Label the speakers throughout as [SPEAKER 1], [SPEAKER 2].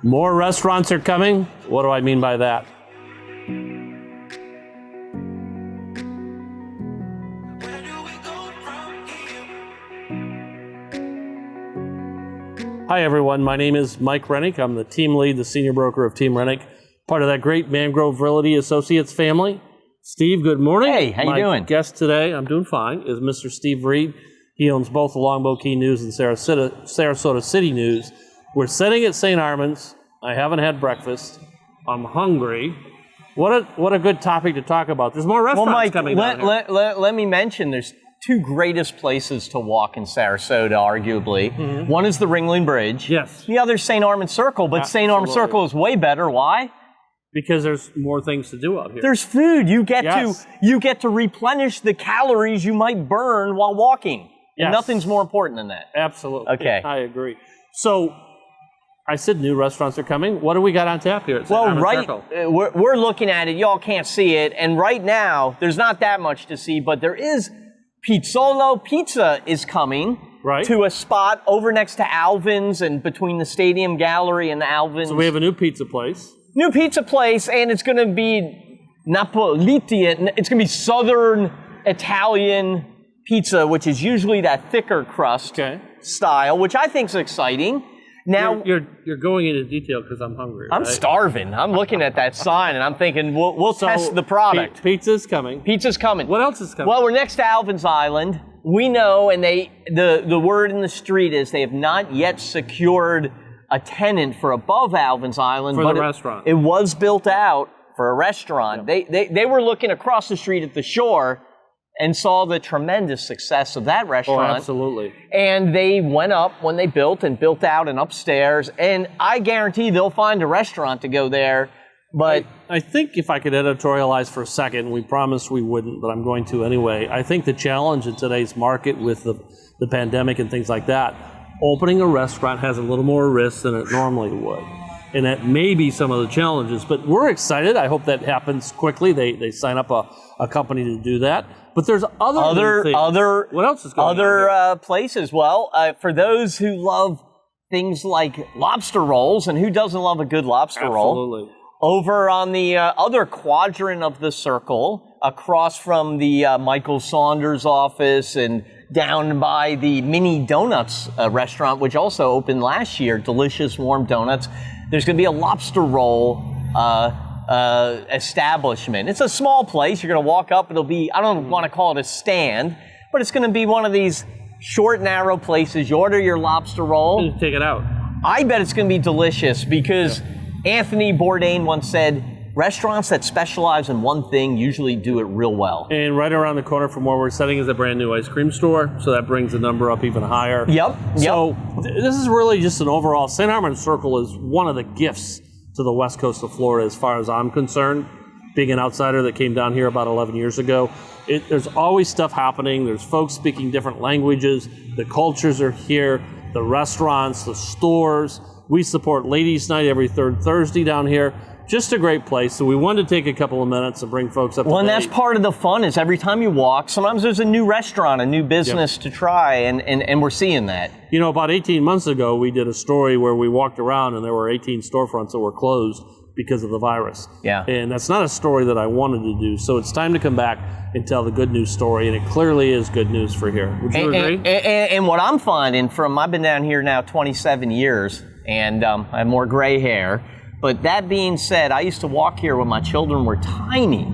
[SPEAKER 1] More restaurants are coming. What do I mean by that? Hi everyone, my name is Mike Rennick. I'm the team lead, the senior broker of Team Rennick, part of that great Mangrove Realty Associates family. Steve, good morning.
[SPEAKER 2] Hey, how you doing?
[SPEAKER 1] My guest today, I'm doing fine, is Mr. Steve Reed. He owns both the Longboat Key News and Sarasota City News. We're sitting at St. Armands. I haven't had breakfast. I'm hungry. What a good topic to talk about. There's more restaurants coming down here.
[SPEAKER 2] Let me mention there's two greatest places to walk in Sarasota, arguably. Mm-hmm. One is the Ringling Bridge.
[SPEAKER 1] Yes.
[SPEAKER 2] The other is St. Armands Circle, but St. Armands Circle is way better. Why?
[SPEAKER 1] Because there's more things to do out here.
[SPEAKER 2] There's food. You get to replenish the calories you might burn while walking.
[SPEAKER 1] Yes.
[SPEAKER 2] And nothing's more important than that.
[SPEAKER 1] Absolutely.
[SPEAKER 2] Okay.
[SPEAKER 1] I agree. So I said new restaurants are coming. What do we got on tap here at St. Armands Circle?
[SPEAKER 2] We're looking at it. Y'all can't see it. And right now, there's not that much to see, but there is Pizzolo Pizza is coming to a spot over next to Alvins and between the Stadium Gallery and the Alvins.
[SPEAKER 1] So we have a new pizza place.
[SPEAKER 2] New pizza place, and it's going to be Napolitan. It's going to be Southern Italian pizza, which is usually that thicker crust style, which I think is exciting. Now
[SPEAKER 1] you're going into detail because I'm hungry.
[SPEAKER 2] I'm starving. I'm looking at that sign and I'm thinking we'll test the product.
[SPEAKER 1] Pizza's coming.
[SPEAKER 2] Pizza's coming.
[SPEAKER 1] What else is coming?
[SPEAKER 2] Well, we're next to Alvin's Island. We know, and the word in the street is they have not yet secured a tenant for above Alvin's Island.
[SPEAKER 1] For the restaurant.
[SPEAKER 2] It was built out for a restaurant. Yep. They were looking across the street at the shore and saw the tremendous success of that restaurant.
[SPEAKER 1] Oh, absolutely.
[SPEAKER 2] And they went up when they built and built out and upstairs. And I guarantee they'll find a restaurant to go there. But
[SPEAKER 1] I think if I could editorialize for a second, we promised we wouldn't, but I'm going to anyway. I think the challenge in today's market with the pandemic and things like that, opening a restaurant has a little more risk than it normally would. And that may be some of the challenges. But we're excited. I hope that happens quickly. They sign up a company to do that. But there's other things. What else is going on?
[SPEAKER 2] Other places. Well, for those who love things like lobster rolls, and who doesn't love a good lobster roll?
[SPEAKER 1] Absolutely.
[SPEAKER 2] Over on the other quadrant of the circle, across from the Michael Saunders office and down by the Mini Donuts restaurant, which also opened last year, delicious warm donuts, there's going to be a lobster roll establishment. It's a small place. You're going to walk up. It'll be, I don't want to call it a stand, but it's going to be one of these short, narrow places. You order your lobster roll.
[SPEAKER 1] Take it out.
[SPEAKER 2] I bet it's going to be delicious because Anthony Bourdain once said, restaurants that specialize in one thing usually do it real well.
[SPEAKER 1] And right around the corner from where we're sitting is a brand new ice cream store, so that brings the number up even higher.
[SPEAKER 2] Yep.
[SPEAKER 1] So this is really just an overall, St. Armands Circle is one of the gifts to the west coast of Florida as far as I'm concerned. Being an outsider that came down here about 11 years ago, there's always stuff happening. There's folks speaking different languages. The cultures are here, the restaurants, the stores. We support Ladies' Night every third Thursday down here. Just a great place. So we wanted to take a couple of minutes and bring folks up to date.
[SPEAKER 2] Well, and that's part of the fun is every time you walk, sometimes there's a new restaurant, a new business to try, and we're seeing that.
[SPEAKER 1] You know, about 18 months ago, we did a story where we walked around and there were 18 storefronts that were closed because of the virus.
[SPEAKER 2] Yeah.
[SPEAKER 1] And that's not a story that I wanted to do. So it's time to come back and tell the good news story, and it clearly is good news for here. Would you agree?
[SPEAKER 2] And what I'm finding I've been down here now 27 years, and I have more gray hair. But that being said, I used to walk here when my children were tiny,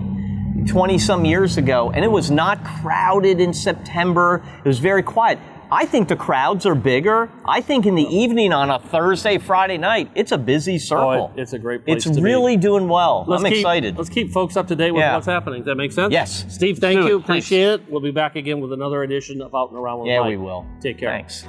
[SPEAKER 2] 20-some years ago, and it was not crowded in September. It was very quiet. I think the crowds are bigger. I think in the evening on a Thursday, Friday night, it's a busy circle.
[SPEAKER 1] It's a great place to be.
[SPEAKER 2] It's really doing well. I'm excited.
[SPEAKER 1] Let's keep folks up to date with what's happening. Does that make sense?
[SPEAKER 2] Yes.
[SPEAKER 1] Steve, thank you. Appreciate it. We'll be back again with another edition of Out and Around with Mike.
[SPEAKER 2] Yeah, we will.
[SPEAKER 1] Take care.
[SPEAKER 2] Thanks.